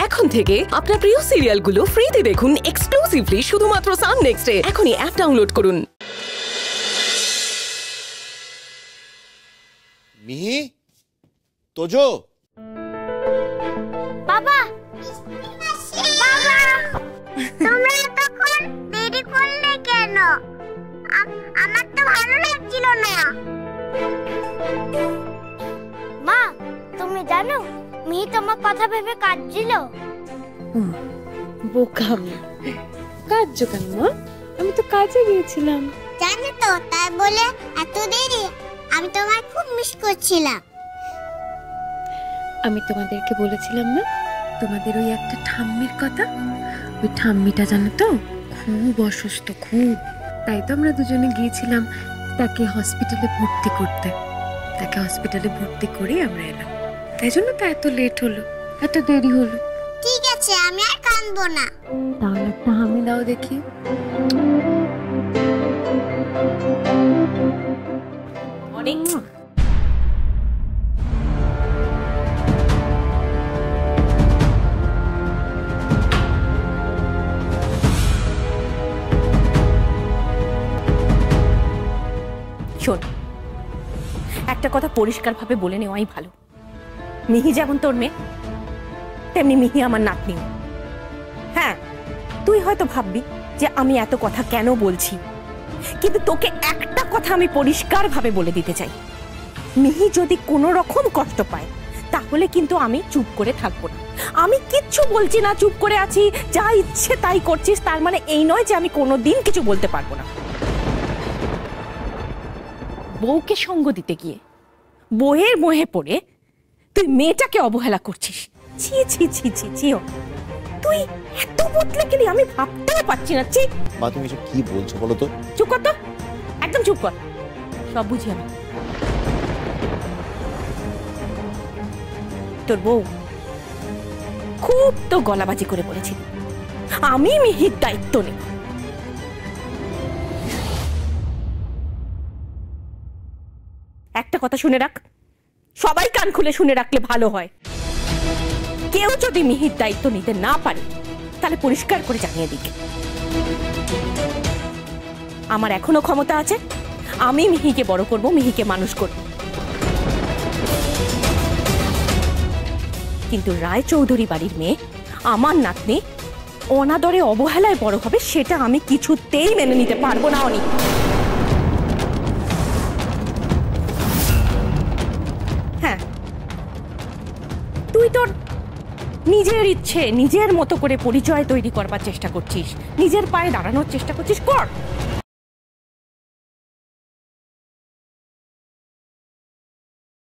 এখন থেকে আপনার প্রিয় সিরিয়ালগুলো ফ্রিতে দেখুন এক্সক্লুসিভলি শুধুমাত্র সান নেক্সটে। এখনই অ্যাপ ডাউনলোড করুন। মিহি, তোজো, বাবা, বাবা, তোমরা এতক্ষণ দেরি করলে কেন? আমার তো ভালো লাগছিল না। মা, তুমি জানো মিহি তোমার কথা ভেবে কাঁদছিল। বোকামি, কাঁদছো কেন মা? আমি তো কাজে গিয়েছিলাম। জানো তো, তাই বলে এত দেরি? আমি তোমায় খুব মিস করছিলাম। আমি তোমাদেরকে বলেছিলাম না তোমাদের ওই একটা ঠাম্মির কথা? ওই ঠাম্মিটা জানো তো খুব অসুস্থ, খুব। তাই তো আমরা দুজনে গিয়েছিলাম তাকে হসপিটালে ভর্তি করতে। তাকে হসপিটালে ভর্তি করে আমরা এলাম। তাই জন্য তো এত লেট হলো, এত দেরি হলো। ঠিক আছে, আমি আর কাঁদবো না। তাহলে একটা হামি দাও দেখি। অনেক শোন, একটা কথা পরিষ্কারভাবে বলে নেওয়াই ভালো। মিহি যেমন তোর মেয়ে, তেমনি মিহি আমার নাতনি। হ্যাঁ, তুই হয়তো ভাববি যে আমি এত কথা কেন বলছি, কিন্তু তোকে একটা কথা আমি পরিষ্কারভাবে বলে দিতে চাই। মিহি যদি কোনো রকম কষ্ট পায় তাহলে কিন্তু আমি চুপ করে থাকবো না। আমি কিচ্ছু বলছি না, চুপ করে আছি, যা ইচ্ছে তাই করছিস, তার মানে এই নয় যে আমি কোনোদিন কিছু বলতে পারবো না। বউকে সঙ্গ দিতে গিয়ে বউয়ের মোহে পড়ে তুই মেয়েটাকে অবহেলা করছিস। ছি ছি ছি ছি ছি, তুই এত বদলে গেলি আমি ভাবতেও পারছি না। ছি মা, তুমি এসব কি বলছো বলো তো? চুপ কর তো, একদম চুপ কর। সব বুঝি আমি। তোর বউ খুব তো গলাবাজি করে বলেছিল আমি মিহির দায়িত্ব নেব। একটা কথা শুনে রাখ, সবাই কান খুলে শুনে রাখলে ভালো হয়। কেউ যদি মিহির দায়িত্ব নিতে না পারে তাহলে পরিষ্কার করে জানিয়ে দিক। আমার এখনো ক্ষমতা আছে, আমি মিহিকে বড় করব, মিহিকে মানুষ করব। কিন্তু রায় চৌধুরী বাড়ির মেয়ে আমার নাতনি অনাদরে অবহেলায় বড় হবে, সেটা আমি কিছুতেই মেনে নিতে পারবো না। অনেক হ্যাঁ, তুই তোর নিজের ইচ্ছে নিজের মতো করে পরিচয় তৈরি করবার চেষ্টা করছিস, নিজের পায়ে দাঁড়ানোর চেষ্টা করছিস, কর।